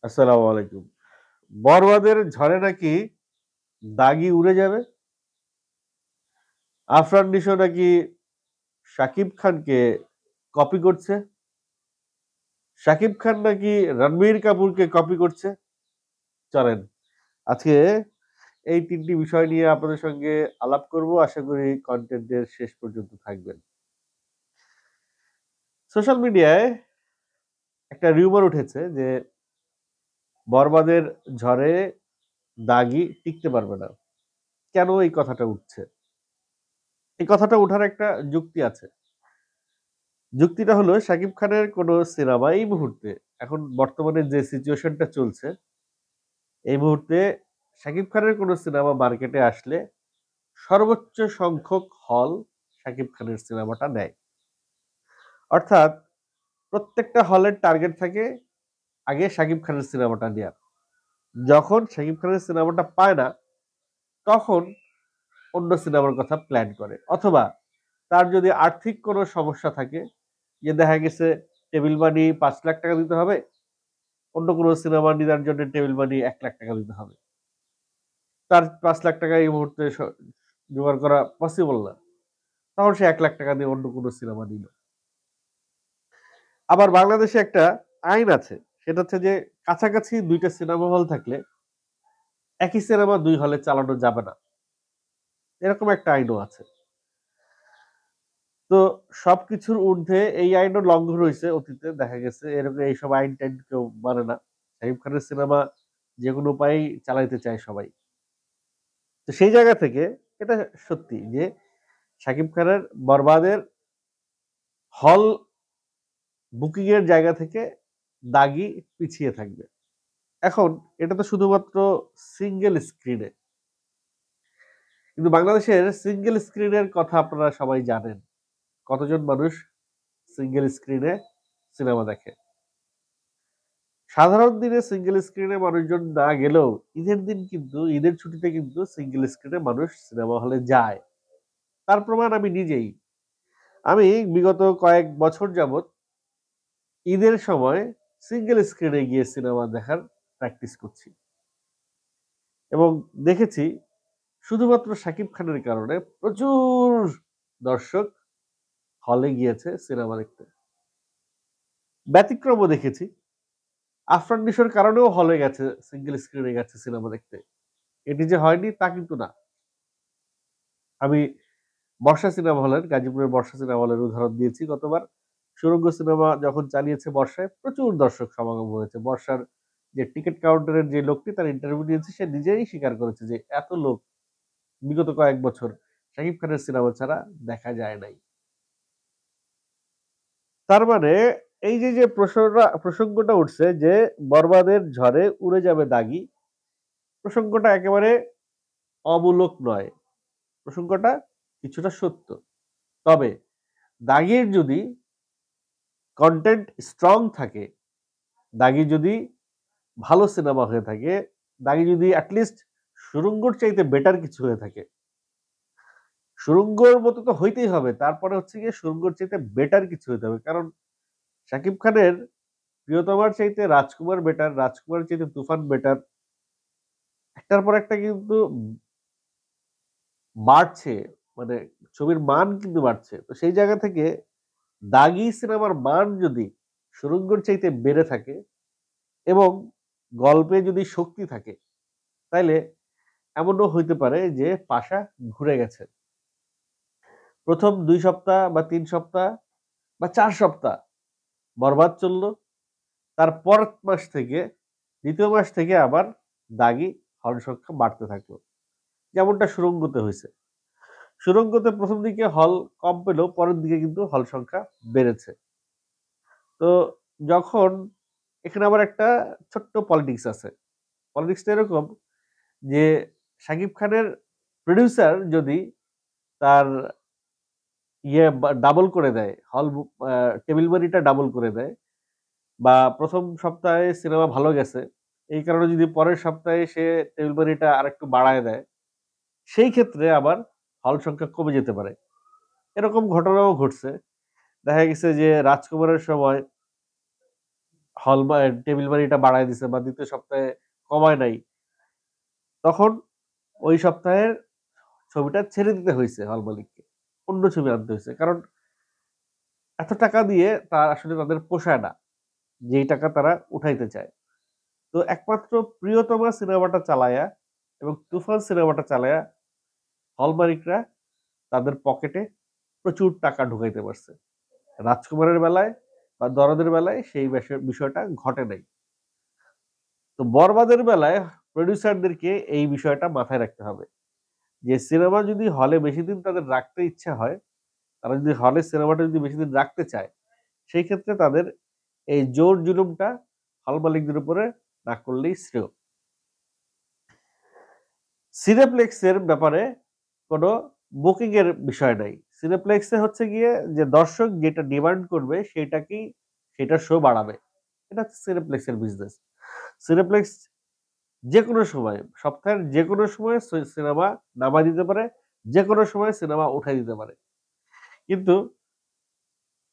আসসালামু আলাইকুম। বরবাদের ঝড়ে নাকি দাগি উড়ে যাবে। আফরান নিশো নাকি শাকিব খানকে কপি করছে। শাকিব খান নাকি রণবীর কাপুরকে কপি করছে। চলেন আজকে এই ৩ টি বিষয় নিয়ে আপনাদের সঙ্গে আলাপ করব। আশা করি কনটেন্টের শেষ পর্যন্ত থাকবেন। সোশ্যাল মিডিয়ায় একটা রিউমার উঠেছে যে বরবাদের ঝড়ে দাগি টিকতে পারবে না। কেন এই কথাটা উঠছে? এই কথাটা উঠার একটা যুক্তি আছে। যুক্তিটা হলো শাকিব খানের কোনো সিনেমা এই মুহূর্তে এখন বর্তমানে যে সিচুয়েশনটা চলছে, এই মুহূর্তে শাকিব খানের কোনো সিনেমা মার্কেটে আসলে সর্বোচ্চ সংখ্যক হল শাকিব খানের সিনেমাটা নেয়। অর্থাৎ প্রত্যেকটা হলের টার্গেট থাকে আগে শাকিব খানের সিনেমাটা নেয়ার। যখন শাকিব খানের সিনেমাটা পায় না, তখন অন্য সিনেমার কথা প্ল্যান করে। অথবা তার যদি আর্থিক কোনো সমস্যা থাকে, যে দেখা গেছে টেবিল মানি ৳৫,০০,০০০ দিতে হবে, অন্য কোনো সিনেমা নেওয়ার জন্য টেবিল মানি ৳১,০০,০০০ দিতে হবে। তার ৳৫,০০,০০০ এই মুহূর্তে জোগাড় করা পসিবল না। তখন সে ৳১,০০,০০০ দিয়ে অন্য কোনো সিনেমা নিল। আবার বাংলাদেশে একটা আইন আছে। সেটা হচ্ছে যে কাছাকাছি ২ টা সিনেমা হল থাকলে একই সিনেমা ২ হলে চালানো যাবে না। এরকম একটা আইনও আছে। তো সবকিছুর ঊর্ধ্বে এই আইনও লঙ্ঘন হইছে অতীতে দেখা গেছে। এরকম এইসব আইন-টাইন কেউ মানে না। শাকিব খানের সিনেমা যেকোনো উপায়েই চালাইতে চায় সবাই। তো সেই জায়গা থেকে এটা সত্যি যে শাকিব খানের 'বরবাদের' হল বুকিং এর জায়গা থেকে দাগি পিছিয়ে থাকবে। এখন এটা তো শুধুমাত্র সিঙ্গেল স্ক্রিনে। কিন্তু বাংলাদেশের সিঙ্গেল স্ক্রিনের কথা আপনারা সবাই জানেন। কতজন মানুষ সিঙ্গেল স্ক্রিনে সিনেমা দেখে। সাধারণ দিনে সিঙ্গেল স্ক্রিনে মানুষজন না গেলেও ঈদের দিন কিন্তু ঈদের ছুটিতে কিন্তু সিঙ্গেল স্ক্রিনে মানুষ সিনেমা হলে যায়। তার প্রমাণ আমি নিজেই। আমি বিগত কয়েক বছর যাবৎ ঈদের সময় সিঙ্গেল স্ক্রিনে গিয়ে সিনেমা দেখার প্র্যাকটিস করছি। এবং দেখেছি শুধুমাত্র শাকিব খানের কারণে প্রচুর দর্শক হলে গিয়েছে সিনেমা দেখতে। ব্যতিক্রমও দেখেছি। আফরান নিশোর কারণেও হলে গেছে, সিঙ্গেল স্ক্রিনে গেছে সিনেমা দেখতে। এটি যে হয়নি তা কিন্তু না। আমি বর্ষা সিনেমা হলের, গাজীপুরের বর্ষা সিনেমা হলের উদাহরণ দিয়েছি গতবার। সুড়ঙ্গ সিনেমা যখন চালিয়েছে বর্ষায় প্রচুর দর্শক সমাগম হয়েছে। বর্ষার যে টিকেট কাউন্টারের যে লোকটি তার ইন্টারভিউ নিয়েছে সে নিজেই স্বীকার করেছে যে এত লোক বিগত কয়েক বছর শাকিব খানের সিনেমা ছাড়া দেখা যায় নাই। তার মানে এই যে প্রসঙ্গটা উঠছে যে বরবাদের ঝড়ে উড়ে যাবে দাগি, প্রসঙ্গটা একেবারে অমূলক নয়। প্রসঙ্গটা কিছুটা সত্য। তবে দাগির যদি কনটেন্ট স্ট্রং থাকে, দাগি যদি ভালো সিনেমা হয়ে থাকে, দাগি যদি এটলিস্ট সুড়ঙ্গর চাইতে বেটার কিছু হয়ে থাকে। সুড়ঙ্গর মতো তো হইতেই হবে। তারপরে হচ্ছে গিয়ে সুড়ঙ্গর চাইতে বেটার কিছু হইতে হবে। কারণ শাকিব খানের প্রিয়তমার চাইতে রাজকুমার বেটার, রাজকুমারের চাইতে তুফান বেটার। একটার পর একটা কিন্তু বাড়ছে। মানে ছবির মান কিন্তু বাড়ছে। তো সেই জায়গা থেকে দাগি সিনেমার মান যদি সুড়ঙ্গর চাইতে বেড়ে থাকে এবং গল্পে যদি শক্তি থাকে, তাইলে এমনও হইতে পারে যে পাশা ঘুরে গেছে। ১ম ২ সপ্তাহ বা ৩ সপ্তাহ বা ৪ সপ্তাহ বরবাদ চলল। তার পরের মাস থেকে ২য় মাস থেকে আবার দাগি হল সংখ্যা বাড়তে থাকলো। যেমনটা সুড়ঙ্গতে হইছে। সুড়ঙ্গতে ১ম দিকে হল কম পেলেও পরের দিকে কিন্তু হল সংখ্যা বেড়েছে। তো যখন এখানে আবার একটা ছোট্ট পলিটিক্স আছে। পলিটিক্সটা এরকম যে শাকিব খানের প্রোডিউসার যদি তার ডাবল করে দেয়, হল বুক টেবিল মানিটা ডাবল করে দেয় বা ১ম সপ্তাহে সিনেমা ভালো গেছে। এই কারণে যদি পরের সপ্তাহে সে টেবিল মানিটা আরেকটু বাড়ায় দেয়, সেই ক্ষেত্রে আবার হল সংখ্যা কমে যেতে পারে। এরকম ঘটনাও ঘটছে। দেখা গেছে যে রাজকুমারের সময় হল টেবিল মানিটা বাড়ায় দিছে বা দ্বিতীয় সপ্তাহে কমায় নাই, তখন ওই সপ্তাহের ছবিটা ছেড়ে দিতে হয়েছে হল মালিককে, অন্য ছবি আনতে হয়েছে। কারণ এত টাকা দিয়ে তার আসলে তাদের পোষায় না যেই টাকা তারা উঠাইতে চায়। তো একমাত্র প্রিয়তমা সিনেমাটা চালায়া এবং তুফান সিনেমাটা চালায়া হল মালিকরা তাদের পকেটে প্রচুর টাকা ঢুকাইতে পারছে। রাজকুমারের বেলায় বা দরদের বেলায় সেই বিষয়টা ঘটে নাই। তো বরবাদের বেলায় প্রডিউসারদেরকে এই বিষয়টা মাথায় রাখতে হবে যে সিনেমা যদি হলে বেশি দিন তাদের রাখতে ইচ্ছা হয়, তারা যদি হলে সিনেমাটা যদি বেশি দিন রাখতে চায়, সেই ক্ষেত্রে তাদের এই জোর জুলুমটা হল মালিকদের উপরে না করলেই শ্রেয়। সিনেপ্লেক্সের ব্যাপারে কোনো বুকিং এর বিষয় নাই। সিনেপ্লেক্সে হচ্ছে গিয়ে যে দর্শক যেটা ডিমান্ড করবে সেটার শো বাড়াবে। এটা হচ্ছে সিনেপ্লেক্সের বিজনেস। সিনেপ্লেক্স যেকোনো সময়, সপ্তাহের যেকোনো সময় সিনেমা নামায় দিতে পারে, যেকোনো সময় সিনেমা উঠাই দিতে পারে। কিন্তু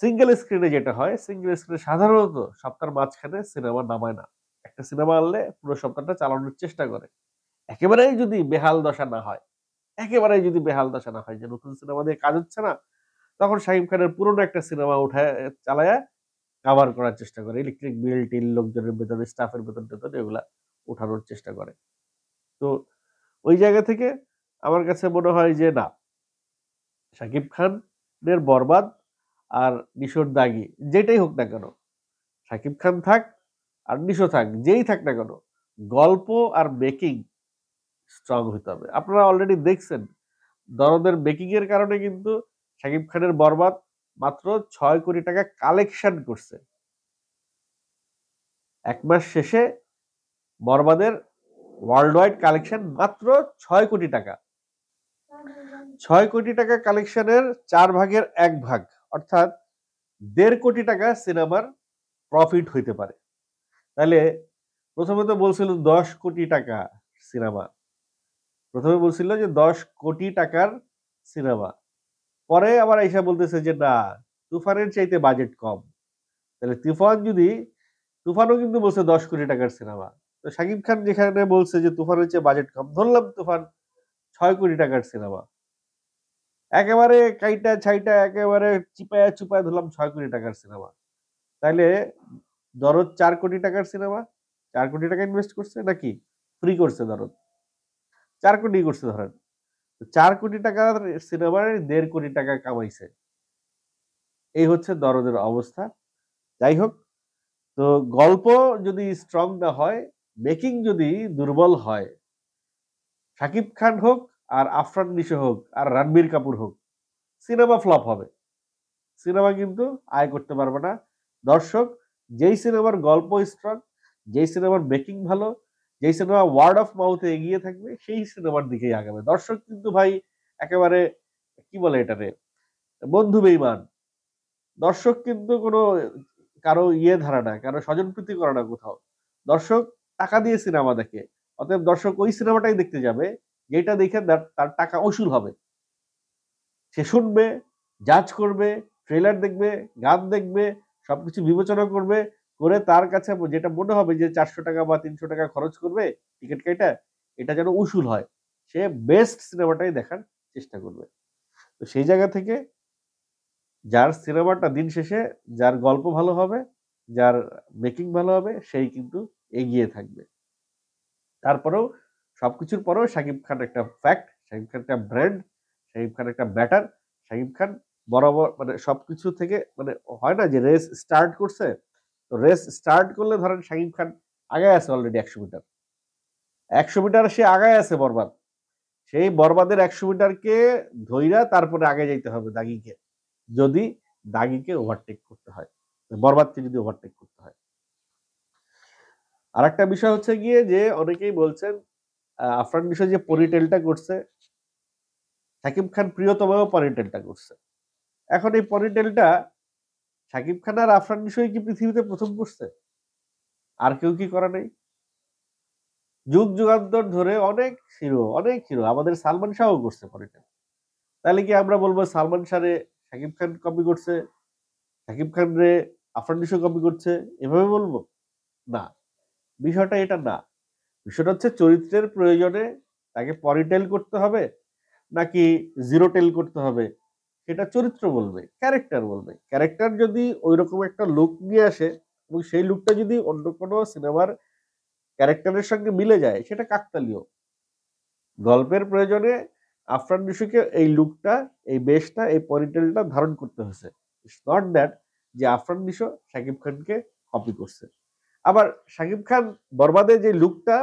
সিঙ্গেল স্ক্রিনে যেটা হয়, সিঙ্গেল স্ক্রিনে সাধারণত সপ্তাহের মাঝখানে সিনেমা নামায় না। একটা সিনেমা আনলে পুরো সপ্তাহটা চালানোর চেষ্টা করে। একেবারেই যদি বেহাল দশা না হয়, একেবারেই যদি বেহাল দশা না হয় যে নতুন সিনেমা দিয়ে কাজ হচ্ছে না, তখন শাকিব খানের পুরনো একটা সিনেমা উঠায় চালায়া কাভার করার চেষ্টা করে। ইলেকট্রিক বিল টিল, লোকজনের বেতন, স্টাফের বেতন টেতন এগুলা উঠানোর চেষ্টা করে। তো ওই জায়গা থেকে আমার কাছে মনে হয় যে না, শাকিব খানের বরবাদ আর নিশোর দাগি যেটাই হোক না কেন, শাকিব খান থাক আর নিশো থাক, যেই থাক না কেন, গল্প আর মেকিং স্ট্রং হইতে হবে। আপনারা অলরেডি দেখছেন দরদের মেকিং এর কারণে কিন্তু শাকিব খানের বরবাদ মাত্র ৬ কোটি টাকা কালেকশন করছে। এক মাস শেষে বরবাদের ওয়ার্ল্ড ওয়াইড কালেকশন মাত্র ৬ কোটি টাকা। ৬ কোটি টাকা কালেকশনের ৪ ভাগের ১ ভাগ, অর্থাৎ ১.৫ কোটি টাকা সিনেমার প্রফিট হইতে পারে। তাহলে প্রথমে তো বলছিল ১০ কোটি টাকা সিনেমা, প্রথমে বলছিল যে ১০ কোটি টাকার সিনেমা, পরে আবার আইসা বলতেছে যে না, তুফানের চাইতে বাজেট কম। তাহলে তুফানও কিন্তু বলছে ১০ কোটি টাকার সিনেমা। তো শাকিব খান যেখানে বলছে যে তুফানের চেয়ে বাজেট কম, ধরলাম তুফান ৬ কোটি টাকার সিনেমা, একেবারে কাইটা ছাইটা একেবারে চিপায়া চুপায়া ধরলাম ৬ কোটি টাকার সিনেমা। তাইলে দরদ ৪ কোটি টাকার সিনেমা, ৪ কোটি টাকা ইনভেস্ট করছে নাকি ফ্রি করছে দরদ? ৪ কোটি করছে ধরেন। ৪ কোটি টাকার সিনেমার ১.৫ কোটি টাকা কামাইছে। এই হচ্ছে দরদের অবস্থা। যাই হোক, তো গল্প যদি স্ট্রং না হয়, মেকিং যদি দুর্বল হয়, শাকিব খান হোক আর আফরান নিশো হোক আর রণবীর কাপুর হোক, সিনেমা ফ্লপ হবে। সিনেমা কিন্তু আয় করতে পারবে না। দর্শক যেই সিনেমার গল্প স্ট্রং, যেই সিনেমার মেকিং ভালো, যেই সিনেমা ওয়ার্ড অফ মাউথে এগিয়ে থাকবে, সেই সিনেমার দিকেই আগাবে। দর্শক কিন্তু ভাই একেবারে কি বলে এটারে, বন্ধু বেঈমান। দর্শক কিন্তু কোনো কারো ধারে না, কারো স্বজনপ্রীতি করে না কোথাও। দর্শক টাকা দিয়ে সিনেমা দেখে। অতএব দর্শক ওই সিনেমাটাই দেখতে যাবে যেটা দেখে তার টাকা উসুল হবে। সে শুনবে, জাজ করবে, ট্রেলার দেখবে, গান দেখবে, সবকিছু বিবেচনা করবে, করে তার কাছে যেটা মনে হবে যে ৪০০ টাকা বা ৩০০ টাকা খরচ করবে টিকিট কাইটা, এটা যেন উসুল হয়, সে বেস্ট সিনেমাটাই দেখার চেষ্টা করবে। তো সেই জায়গা থেকে যার সিনেমাটা দিন শেষে, যার গল্প ভালো হবে, যার মেকিং ভালো হবে, সেই কিন্তু এগিয়ে থাকবে। তারপরেও সবকিছুর পরেও শাকিব খান একটা ফ্যাক্ট, শাকিব খান একটা ব্র্যান্ড, শাকিব খান একটা ব্যাটার। শাকিব খান বরাবর মানে সবকিছু থেকে মানে হয় না যে রেস স্টার্ট করছে, তো রেস স্টার্ট করলে ধরেন শাকিব খান আগায় আছে অলরেডি ১০০ মিটার, ১০০ মিটার সে আগায় আছে বরবাদ। সেই বরবাদের ১০০ মিটারকে ধইরা তারপরে আগে যাইতে হবে দাগিকে, যদি দাগিকে ওভারটেক করতে হয়, বরবাদকে যদি ওভারটেক করতে হয়। আর একটা বিষয় হচ্ছে গিয়ে যে অনেকেই বলছেন আফরান নিশো যে পনিটেলটা করছে, শাকিব খান প্রিয়তমাও পনিটেলটা করছে। এখন এই পনিটেলটা শাকিব খান আর আফরান নিশোই কি পৃথিবীতে প্রথম করছে? আর কেউ কি করে নাই? যুগ যুগান্তর ধরে অনেক হিরো আমাদের সালমান শাহও করছে পনিটেল। তাহলে কি আমরা বলবো সালমান শাহরে শাকিব খান কপি করছে, শাকিব খান রে আফরান নিশো কপি করছে এভাবে বলবো? না, বিষয়টা এটা না। বিষয়টা হচ্ছে চরিত্রের প্রয়োজনে তাকে পরিটেল করতে হবে নাকি জিরো টেল করতে হবে, সেটা চরিত্র বলবে, ক্যারেক্টার বলবে। ক্যারেক্টার যদি ওইরকম একটা লুক নিয়ে আসে এবং সেই লুকটা যদি অন্য কোনো সিনেমার ক্যারেক্টারের সঙ্গে মিলে যায়, সেটা কাকতালীয়। গল্পের প্রয়োজনে আফরান নিশোকে এই লুকটা, এই বেশটা, এই পনিটেলটা ধারণ করতে হয়েছে। ইটস নট দ্যাট যে আফরান নিশো শাকিব খানকে কপি করছে। আবার শাকিব খান বরবাদে যে লুকটা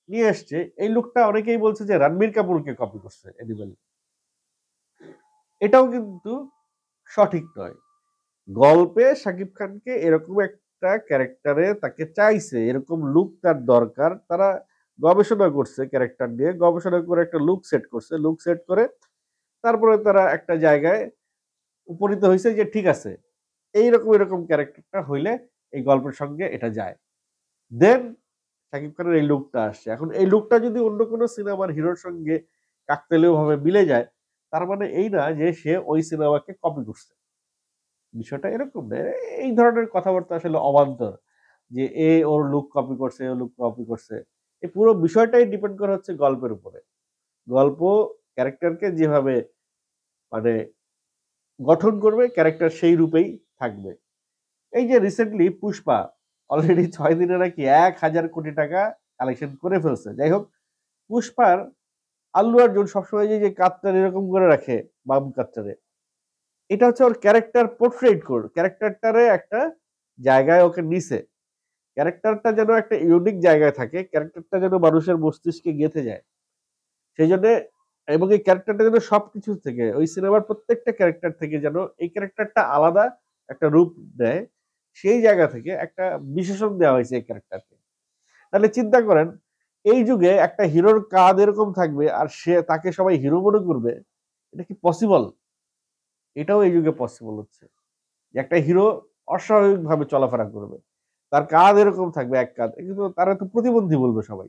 নিয়ে আসছে, এই লুকটা অনেকেই বলছে যে রণবীর কাপুরকে কপি করছে এনিম্যাল। এটাও কিন্তু সঠিক নয়। গল্পে শাকিব খানকে এরকম একটা ক্যারেক্টারে তাকে চাইছে, এরকম লুক তার দরকার। তারা গবেষণা করছে ক্যারেক্টার নিয়ে, গবেষণা করে একটা লুক সেট করছে, লুক সেট করে তারপরে তারা একটা জায়গায় উপনীত হয়েছে যে ঠিক আছে, এইরকম এরকম ক্যারেক্টারটা হইলে এই গল্পের সঙ্গে এটা যায়। দেন শাকিব খানের এই লুকটা আসছে। এখন এই লুকটা যদি অন্য কোনো সিনেমার হিরোর সঙ্গে কাকতালীয় ভাবে মিলে যায়, তার মানে এই না যে সে ওই সিনেমাকে কপি করছে। বিষয়টা এরকম না। এই ধরনের কথাবার্তা আসলে অবান্তর যে ওর লুক কপি করছে, ও লুক কপি করছে। এই পুরো বিষয়টাই ডিপেন্ড করে হচ্ছে গল্পের উপরে। গল্প ক্যারেক্টারকে যেভাবে মানে গঠন করবে, ক্যারেক্টার সেই রূপেই থাকবে। এই যে রিসেন্টলি পুষ্পা অলরেডি 6 দিনে নাকি 1000 কোটি টাকা কালেকশন করে ফেলছে। যাই হোক, পুষ্পার আল্লু অর্জুন সবসময় যে কাঁধটা এরকম করে রাখে বাম কাঁধটারে, এটা হচ্ছে ওর ক্যারেক্টার পোর্ট্রেট কোড, ক্যারেক্টারটারে একটা জায়গায় ওকে নিছে। ক্যারেক্টারটা যেন একটা ইউনিক জায়গায় থাকে, ক্যারেক্টারটা যেন মানুষের মস্তিষ্কে গেঁথে যায়। সেই জন্য, এবং এই ক্যারেক্টারটা যেন সবকিছু থেকে, ওই সিনেমার প্রত্যেকটা ক্যারেক্টার থেকে যেন এই ক্যারেক্টারটা আলাদা একটা রূপ দেয়, সেই জায়গা থেকে একটা বিশেষণ দেওয়া হয়েছে এই ক্যারেক্টারকে। তাহলে চিন্তা করেন, এই যুগে একটা হিরোর কাঁধ এরকম থাকবে আর সে তাকে সবাই হিরো মনে করবে, এটা কি পসিবল? এটাও এই যুগে পসিবল হচ্ছে যে একটা হিরো অস্বাভাবিক ভাবে চলাফেরা করবে, তার কাঁধ এরকম থাকবে, এক কাঁধ, কিন্তু তারা তো প্রতিবন্ধী বলবে সবাই,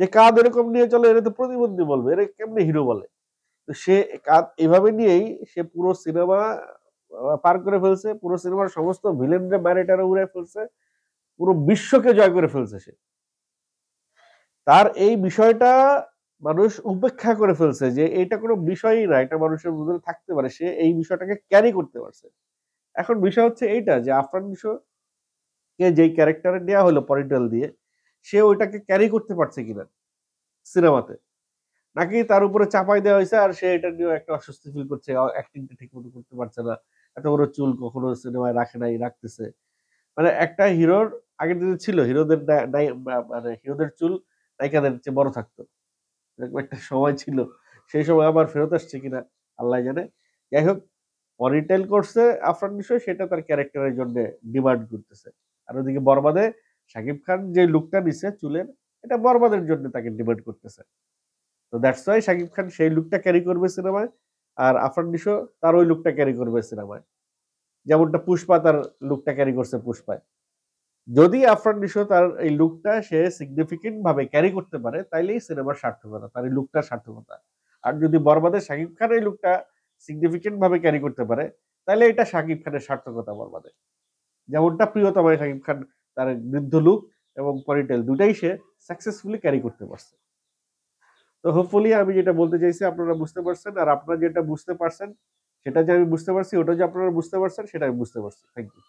যে কাঁধ এরকম নিয়ে চলে এরা তো প্রতিবন্ধী বলবে, এরা কেমনে হিরো বলে। তো সে কাঁধ এভাবে নিয়েই সে পুরো সিনেমা পার করে ফেলছে, পুরো সিনেমার সমস্ত ভিলেনরা ম্যারেটারে উড়ে ফেলছে, পুরো বিশ্বকে জয় করে ফেলছে সে। তার এই বিষয়টা মানুষ উপেক্ষা করে ফেলছে যে এটা কোনো বিষয়ই না, এটা মানুষের মধ্যে থাকতে পারে, সে এই বিষয়টাকে ক্যারি করতে পারছে। এখন বিষয় হচ্ছে এইটা যে আফরান নিশো কে যেই ক্যারেক্টারে নেওয়া হলো পরিটেল দিয়ে, সে ওইটাকে ক্যারি করতে পারছে কিনা সিনেমাতে, নাকি তার উপরে চাপাই দেওয়া হয়েছে আর সে এটা নিয়ে একটা অস্বস্তি ফিল করছে, অ্যাক্টিংটা ঠিক মতো করতে পারছে না, এত বড় চুল কখনো সিনেমায় রাখে নাই, রাখতেছে। মানে একটা হিরোর আগের দিনে ছিল হিরোদের মানে হিরোদের চুল নায়িকাদের চেয়ে বড় থাকতো, এরকম একটা সময় ছিল। সেই সময় আবার ফেরত আসছে কিনা আল্লাহ জানে। যাই হোক, পনিটেল করছে আফরান নিশো, সেটা তার ক্যারেক্টারের জন্য ডিমান্ড করতেছে। আর ওদিকে বরবাদে শাকিব খান যে লুকটা নিছে চুলের, এটা বরবাদের জন্য তাকে ডিমান্ড করতেছে। তো দ্যাটস ওয়াই শাকিব খান সেই লুকটা ক্যারি করবে সিনেমায়, আর আফরান নিশো তার ওই লুকটা ক্যারি করবে সিনেমায়, যেমনটা পুষ্পা তার লুকটা ক্যারি করছে পুষ্পায়। যদি আফরান নিশো তার এই লুকটা সে সিগনিফিকেন্ট ভাবে ক্যারি করতে পারে, তাইলেই সিনেমার সার্থকতা, তার এই লুকটার সার্থকতা। আর যদি বরবাদে শাকিব খান এই লুকটা সিগনিফিকেন্ট ভাবে ক্যারি করতে পারে, তাহলে এটা শাকিব খানের সার্থকতা বরবাদে। যেমনটা প্রিয়তমায় শাকিব খান তার বৃদ্ধ লুক এবং পনিটেল দুটাই সে সাকসেসফুলি ক্যারি করতে পারছে। তো হোপফুলি আমি যেটা বলতে চাইছি আপনারা বুঝতে পারছেন, আর আপনারা যেটা বুঝতে পারছেন সেটা যে আমি বুঝতে পারছি, ওটা যে আপনারা বুঝতে পারছেন সেটা আমি বুঝতে পারছি। Thank you.